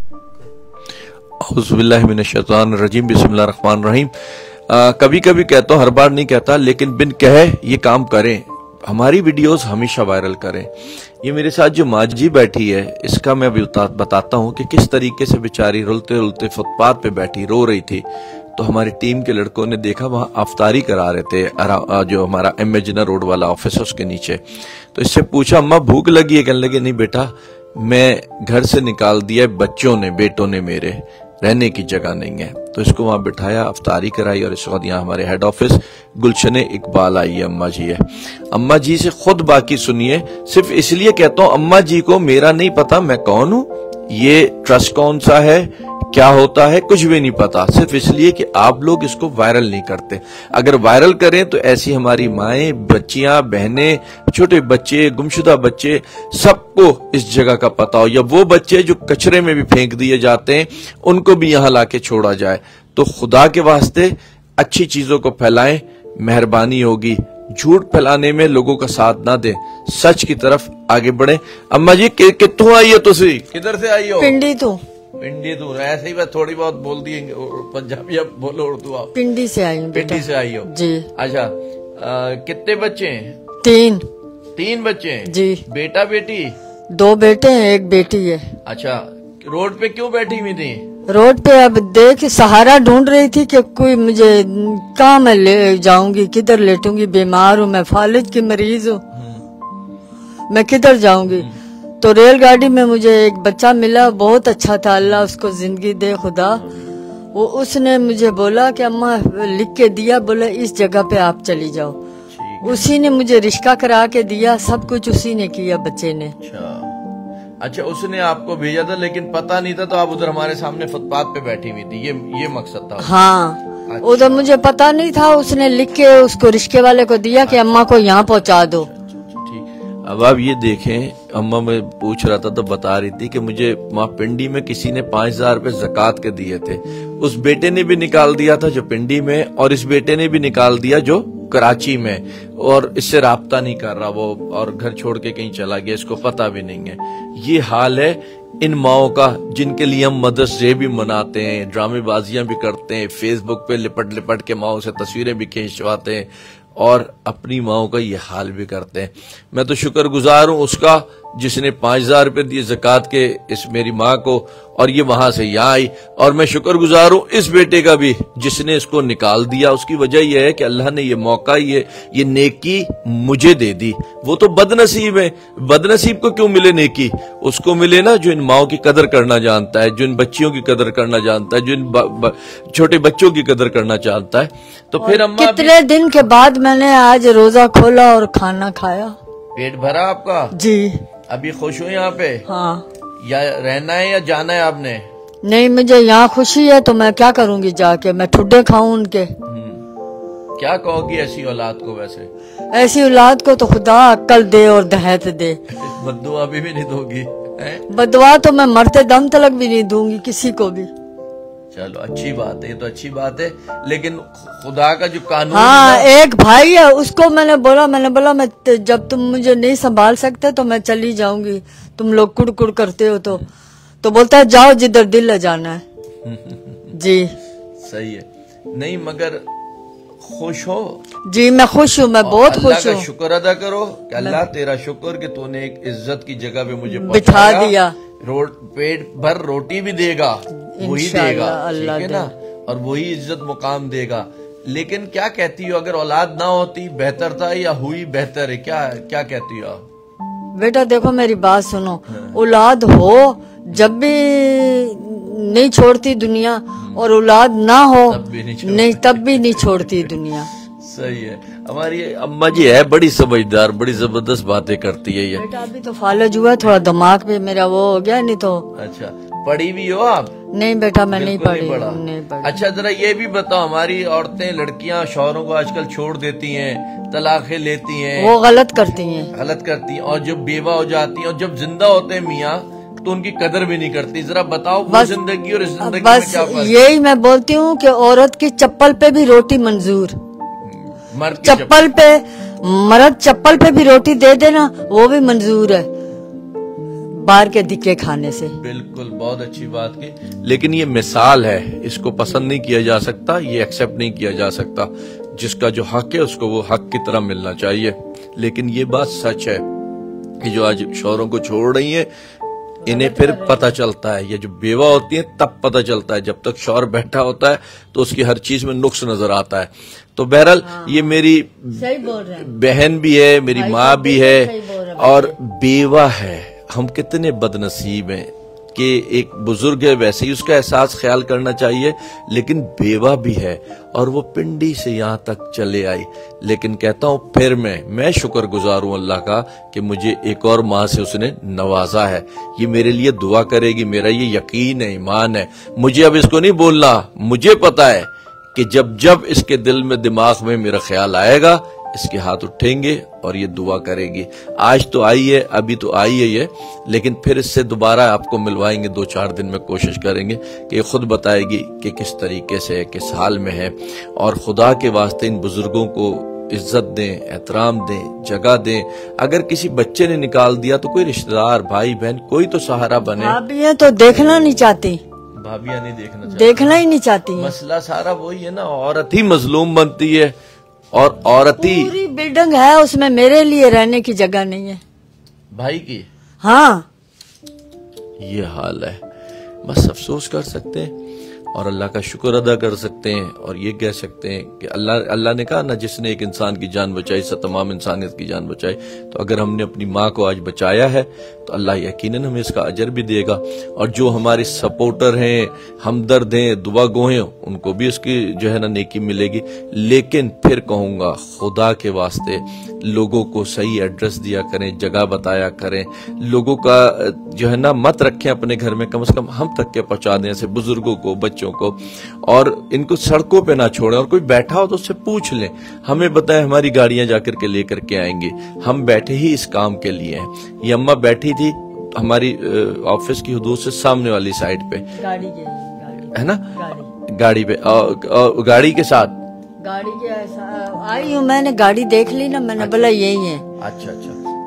اعوذ باللہ من الشیطان الرجیم، بسم اللہ الرحمن الرحیم۔ کبھی کبھی کہتا ہوں، ہر بار نہیں کہتا، لیکن بن کہے یہ کام کریں، ہماری ویڈیوز ہمیشہ وائرل کریں۔ یہ میرے ساتھ جو ماں جی بیٹھی ہے، اس کا میں بتاتا ہوں کہ کس طریقے سے بیچاری رلتے رلتے فٹ پاتھ پہ بیٹھی رو رہی تھی۔ تو ہماری ٹیم کے لڑکوں نے دیکھا، وہاں افطاری کرا رہے تھے جو ہمارا ایم اے جنر روڈ والا آفس ہے اس کے نیچے۔ تو اس سے پوچھا، اماں بھوک لگی ہے؟ کہنے لگے نہیں بیٹا، میں گھر سے نکال دیا بچوں نے، بیٹوں نے میرے، رہنے کی جگہ نہیں ہے۔ تو اس کو وہاں بٹھایا، افطاری کرائی، اور اس وقت یہاں ہمارے ہیڈ آفس گلشن اقبال آئی ہے، اماں جی ہے۔ اماں جی سے خود باقی سنیے، صرف اس لیے کہتا ہوں اماں جی کو میرا نہیں پتا میں کون ہوں، یہ ٹرسٹ کون سا ہے، کیا ہوتا ہے، کچھ بھی نہیں پتا، صرف اس لیے کہ آپ لوگ اس کو وائرل نہیں کرتے۔ اگر وائرل کریں تو ایسی ہماری مائیں، بچیاں، بہنیں، چھوٹے بچے، گمشدہ بچے، سب کو اس جگہ کا پتا ہو، یا وہ بچے جو کچرے میں بھی پھینک دیے جاتے ہیں ان کو بھی یہاں لا کے چھوڑا جائے۔ تو خدا کے واسطے اچھی چیزوں کو پھیلائیں، مہربانی ہوگی۔ جھوٹ پھیلانے میں لوگوں کا ساتھ نہ دیں، سچ کی طرف آگے بڑھیں۔ اماں جی کتوں آئی ہو تسی؟ کدھر سے آئی ہو؟ پنڈی تو۔ پنڈی تو ایسے ہی بس تھوڑی بہت بول دی پنجابی، اب بولو اردو آپ۔ پنڈی سے آئی ہوں۔ پنڈی سے آئی ہو جی۔ اچھا، کتنے بچے ہیں؟ تین بچے ہیں جی۔ بیٹا بیٹی؟ 2 بیٹے ہیں، 1 بیٹی ہے۔ اچھا، روڈ پہ کیوں بیٹھی ہوئی تھی؟ روڈ پہ اب دیکھ سہارا ڈھونڈ رہی تھی کہ کوئی مجھے کہاں میں لے جاؤں گی، کدھر لیٹوں گی، بیمار ہوں میں، فالج کی مریض ہوں، میں کدھر جاؤں گی۔ تو ریل گاڑی میں مجھے ایک بچہ ملا، بہت اچھا تھا، اللہ اس کو زندگی دے خدا۔ اس نے مجھے بولا کہ اماں لکھ کے دیا، بولا اس جگہ پہ آپ چلی جاؤ۔ اسی نے مجھے رشکہ کرا کے دیا، سب کچھ اسی نے کیا، بچے نے۔ اچھا، اس نے آپ کو بھیجا تھا لیکن پتہ نہیں تھا، تو آپ ادھر ہمارے سامنے فٹ پاتھ پہ بیٹھی ہوئی تھی، یہ مقصد تھا؟ ہاں، ادھر مجھے پتہ نہیں تھا، اس نے لکھ کے اس کو رشکے والے کو دیا کہ اماں کو یہاں پہنچا دو۔ اب آپ یہ دیکھیں، اماں میں پوچھ رہا تھا تو بتا رہی تھی کہ مجھے وہاں پنڈی میں کسی نے 5000 روپے زکوٰۃ کے دیے تھے، اس بیٹے نے بھی نکال دیا تھا جو پنڈی میں، اور اس بیٹے نے بھی نکال دیا جو کراچی میں، اور اس سے رابطہ نہیں کر رہا وہ، اور گھر چھوڑ کے کہیں چلا گیا، اس کو پتہ بھی نہیں ہے۔ یہ حال ہے ان ماؤں کا، جن کے لیے ہم مدرس ڈے بھی مناتے ہیں، ڈرامے بازیاں بھی کرتے ہیں، فیس بک پہ لپٹ کے ماؤں سے تصویریں بھی کھینچواتے ہیں، اور اپنی ماؤں کا یہ حال بھی کرتے ہیں۔ میں تو شکر گزار ہوں اس کا جس نے 5000 روپے دیے زکوٰۃ کے اس میری ماں کو، اور یہ وہاں سے یہاں آئی، اور میں شکر گزار ہوں اس بیٹے کا بھی جس نے اس کو نکال دیا۔ اس کی وجہ یہ ہے کہ اللہ نے یہ موقع، یہ نیکی مجھے دے دی۔ وہ تو بد نصیب ہے، بد نصیب کو کیوں ملے نیکی؟ اس کو ملے نا جو ان ماؤں کی قدر کرنا جانتا ہے، جو ان بچیوں کی قدر کرنا جانتا ہے، جو ان چھوٹے بچوں کی قدر کرنا چاہتا ہے۔ تو پھر کتنے دن کے بعد میں نے آج روزہ کھولا اور کھانا کھایا۔ پیٹ بھرا آپ کا؟ جی۔ ابھی خوش ہو یہاں پہ؟ ہاں۔ یا رہنا ہے یا جانا ہے آپ نے؟ نہیں، مجھے یہاں خوشی ہے تو میں کیا کروں گی جا کے، میں ٹھڈے کھاؤں ان کے۔ کیا کہو گی ایسی اولاد کو؟ ویسے ایسی اولاد کو تو خدا عقل دے اور ہدایت دے۔ بددعا بھی نہیں دو گی؟ بددعا تو میں مرتے دم تلک بھی نہیں دوں گی کسی کو بھی۔ چلو اچھی بات ہے، یہ تو اچھی بات ہے، لیکن خدا کا جو قانون، ہاں، ایک بھائی ہے، اس کو میں نے بولا میں جب تم مجھے نہیں سنبھال سکتے تو میں چلی جاؤں گی، تم لوگ کڑ کڑ کرتے ہو تو بولتا ہے جاؤ جدھر دل لے جانا ہے۔ جی صحیح ہے، نہیں مگر خوش ہو؟ جی میں خوش ہوں، میں بہت خوش ہوں۔ اللہ کا شکر ادا کرو کہ اللہ تیرا شکر کہ تو نے ایک عزت کی جگہ پہ مجھے بٹھا دیا، پیٹ بھر روٹی بھی دے گا، وہی دے گا، ٹھیک ہے نا، اور وہی عزت مقام دے گا۔ لیکن کیا کہتی ہو، اگر اولاد نہ ہوتی بہتر تھا یا ہوئی بہتر ہے؟ کیا کہتی ہو آپ؟ بیٹا دیکھو میری بات سنو، اولاد ہو جب بھی نہیں چھوڑتی دنیا، اور اولاد نہ ہو نہیں تب بھی نہیں چھوڑتی دنیا۔ صحیح ہے، ہماری اماں جی ہے بڑی سمجھدار، بڑی زبردست باتیں کرتی ہے یہ۔ بیٹا ابھی تو فالج ہوا، تھوڑا دماغ پہ میرا وہ ہو گیا، نہیں تو۔ اچھا، پڑھی بھی ہو آپ؟ نہیں بیٹا میں نہیں پڑھی۔ اچھا ذرا یہ بھی بتاؤ، ہماری عورتیں، لڑکیاں شوہروں کو آج کل چھوڑ دیتی ہیں، طلاقیں لیتی ہیں، وہ غلط کرتی ہیں، اور جب بیوہ ہو جاتی ہیں اور جب زندہ ہوتے ہیں میاں تو ان کی قدر بھی نہیں کرتی۔ ذرا بتاؤ وہ زندگی اور اس زندگی میں کیا فرق ہے؟ یہی میں بولتی ہوں کہ عورت کی چپل پہ بھی روٹی منظور، چپل پہ، مرد چپل پہ بھی روٹی دے دینا وہ بھی منظور ہے۔ باہر کے دکے کھانے سے. بالکل بہت اچھی بات کی، لیکن یہ مثال ہے، اس کو پسند نہیں کیا جا سکتا، یہ ایکسیپٹ نہیں کیا جا سکتا. جس کا جو حق ہے اس کو وہ حق کی طرح ملنا چاہیے. لیکن یہ بات سچ ہے کہ جو آج شوہروں کو چھوڑ رہی ہیں انہیں پھر پتہ چلتا ہے، یہ جو بیوہ ہوتی ہیں تب پتہ چلتا ہے. جب تک شوہر بیٹھا ہوتا ہے تو اس کی ہر چیز میں نقص نظر آتا ہے. تو بہرحال یہ میری بہن بھی ہے، میری ماں بھی ہے اور بیوہ ہے. ہم کتنے بد نصیب ہیں کہ ایک بزرگ ہے، ویسے ہی اس کا احساس خیال کرنا چاہیے، لیکن بیوہ بھی ہے اور وہ پنڈی سے یہاں تک چلے آئی. لیکن کہتا ہوں پھر میں شکر گزار ہوں اللہ کا کہ مجھے ایک اور ماں سے اس نے نوازا ہے. یہ میرے لیے دعا کرے گی، میرا یہ یقین ہے، ایمان ہے. مجھے اب اس کو نہیں بولنا، مجھے پتا ہے کہ جب اس کے دل میں دماغ میں میرا خیال آئے گا اس کے ہاتھ اٹھیں گے اور یہ دعا کرے گی. آج تو آئی ہے، ابھی تو آئی ہے یہ، لیکن پھر اس سے دوبارہ آپ کو ملوائیں گے، 2-4 دن میں کوشش کریں گے کہ یہ خود بتائے گی کہ کس طریقے سے، کس حال میں ہے. اور خدا کے واسطے ان بزرگوں کو عزت دیں، احترام دیں، جگہ دیں. اگر کسی بچے نے نکال دیا تو کوئی رشتہ دار، بھائی بہن، کوئی تو سہارا بنے. بھابیاں تو دیکھنا نہیں چاہتی، بھابیاں نہیں دیکھنا ہی نہیں چاہتی. مسئلہ سارا وہی ہے نا، عورت ہی مظلوم بنتی ہے اور عورت ہی. پوری بلڈنگ ہے، اس میں میرے لیے رہنے کی جگہ نہیں ہے. بھائی کی ہاں یہ حال ہے. بس افسوس کر سکتے ہیں اور اللہ کا شکر ادا کر سکتے ہیں اور یہ کہہ سکتے ہیں کہ اللہ نے کہا نا، جس نے ایک انسان کی جان بچائی سے تمام انسانیت کی جان بچائی. تو اگر ہم نے اپنی ماں کو آج بچایا ہے تو اللہ یقیناً ہمیں اس کا اجر بھی دے گا. اور جو ہمارے سپورٹر ہیں، ہمدرد ہیں، دعا گو ہیں، ان کو بھی اس کی جو ہے نا نیکی ملے گی. لیکن پھر کہوں گا خدا کے واسطے لوگوں کو صحیح ایڈریس دیا کریں، جگہ بتایا کریں. لوگوں کا جو ہے نا مت رکھیں اپنے گھر میں، کم از کم ہم تک کے پہنچا دیں، ایسے بزرگوں کو، بچوں کو. اور ان کو سڑکوں پہ نہ چھوڑیں. اور کوئی بیٹھا ہو تو اس سے پوچھ لیں، ہمیں بتائیں، ہماری گاڑیاں جا کر کے لے کر کے آئیں گے. ہم بیٹھے ہی اس کام کے لیے ہیں. یہ اماں بیٹھی تھی ہماری آفس کی حدود سے سامنے والی سائڈ پہ ہے نا، گاڑی پہ، گاڑی کے ساتھ گاڑی کے آئی ہوں میں نے، گاڑی دیکھ لی نا، میں نے بولا یہی ہے. اچھا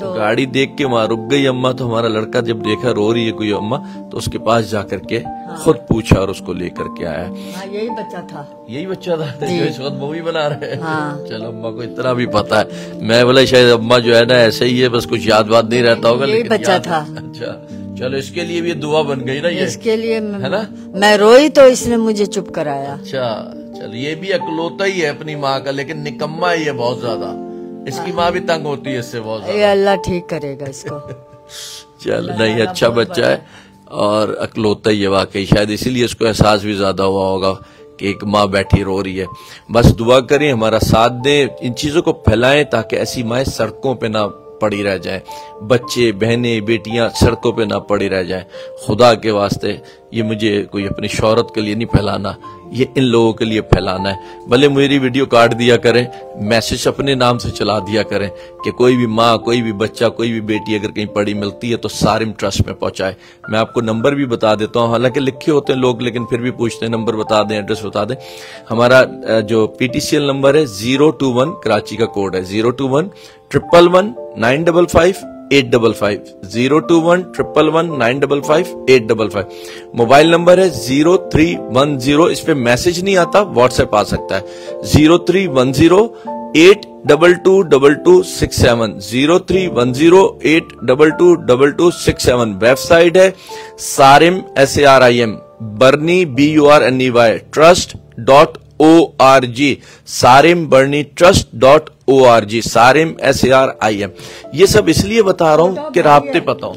تو گاڑی دیکھ کے وہاں رک گئی اماں. تو ہمارا لڑکا جب دیکھا رو رہی ہے کوئی اماں، تو اس کے پاس جا کر کے خود پوچھا اور اس کو لے کر کے آیا. یہی بچہ تھا، یہی بچہ تھا جو اس وقت مووی بنا رہے ہیں. چلو اماں کو اتنا بھی پتا ہے. میں بولا شاید اماں جو ہے نا ایسے ہی ہے، بس کچھ یاد بات نہیں رہتا ہوگا. یہی بچہ تھا. اچھا چلو، اس کے لیے بھی دعا بن گئی نا. یہ اس کے لیے ہے نا، میں روئی تو اس نے مجھے چپ کرایا. اچھا چلو، یہ بھی اکلوتا ہی ہے اپنی ماں کا، لیکن نکما ہی ہے بہت زیادہ. اس کی ماں بھی تنگ ہوتی ہے اس سے بہت زیادہ. اللہ ٹھیک کرے گا اس کو. چل نہیں، اچھا بچہ ہے اور اکلوتا ہی ہے واقعی. شاید اسی لیے اس کو احساس بھی زیادہ ہوا ہوگا کہ ایک ماں بیٹھی رو رہی ہے. بس دعا کریں، ہمارا ساتھ دیں، ان چیزوں کو پھیلائیں تاکہ ایسی مائیں سڑکوں پہ نہ پڑی رہ جائیں، بچے، بہنیں، بیٹیاں سڑکوں پہ نہ پڑی رہ جائیں. خدا کے واسطے یہ مجھے کوئی اپنی شہرت کے لیے نہیں پھیلانا، یہ ان لوگوں کے لیے پھیلانا ہے. بھلے میری ویڈیو کاٹ دیا کریں، میسج اپنے نام سے چلا دیا کریں کہ کوئی بھی ماں، کوئی بھی بچہ، کوئی بھی بیٹی اگر کہیں پڑی ملتی ہے تو سارم ٹرسٹ میں پہنچائے. میں آپ کو نمبر بھی بتا دیتا ہوں، حالانکہ لکھے ہوتے ہیں لوگ لیکن پھر بھی پوچھتے ہیں، نمبر بتا دیں، ایڈریس بتا دیں. ہمارا جو PTCL نمبر ہے 021، کراچی کا کوڈ ہے 021-111-955-855 021-111-955-855. موبائل نمبر ہے 0310، اس پہ میسج نہیں آتا، واٹس ایپ آ سکتا ہے 0310-822-2267 0310-822-2267. ویب سائٹ ہے سارم SARIM برنی BURNEY trust.org سارم برنی trust.org سارم SARIM. یہ سب اس لیے بتا رہا ہوں کہ رابطے پتہ ہوں.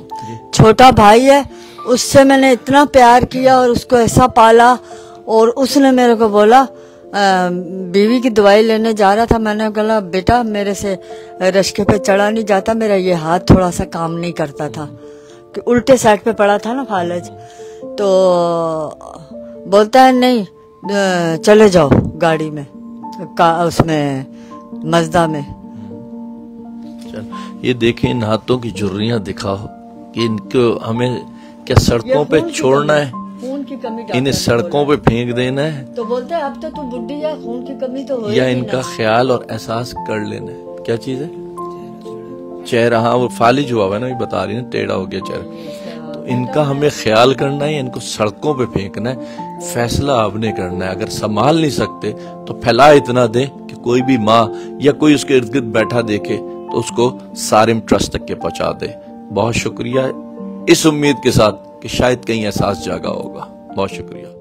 چھوٹا بھائی ہے، اس سے میں نے اتنا پیار کیا اور اس کو ایسا پالا. اور اس نے میرے کو بولا، بیوی کی دوائی لینے جا رہا تھا، میں نے کہا بیٹا میرے سے رشکے پہ چڑھا نہیں جاتا، میرا یہ ہاتھ تھوڑا سا کام نہیں کرتا تھا کہ الٹے سائڈ پہ پڑا تھا نا فالج. تو بولتا ہے نہیں چلے جاؤ گاڑی میں، اس میں مزدہ میں. یہ دیکھیں ان ہاتھوں کی جھریاں دکھاؤ کہ ان کو ہمیں کیا سڑکوں پہ چھوڑنا ہے، خون کی کمی انہیں سڑکوں پہ پھینک دینا ہے، تو بولتے ہیں اب تو بڈھی ہے، خون کی کمی تو ہو یا ان کا خیال اور احساس کر لینا ہے. کیا چیز ہے؟ چہرہ. ہاں وہ فالج ہوا ہے نا، یہ بتا رہی نا، ٹیڑھا ہو گیا چہرہ. ان کا ہمیں خیال کرنا ہے، ان کو سڑکوں پہ پھینکنا ہے، فیصلہ آپ نے کرنا ہے۔ اگر سنبھال نہیں سکتے تو پھیلا اتنا دیں کہ کوئی بھی ماں یا کوئی اس کے ارد گرد بیٹھا دیکھے تو اس کو سارم ٹرسٹ تک کے پہنچا دے۔ بہت شکریہ، اس امید کے ساتھ کہ شاید کہیں احساس جاگا ہوگا۔ بہت شکریہ۔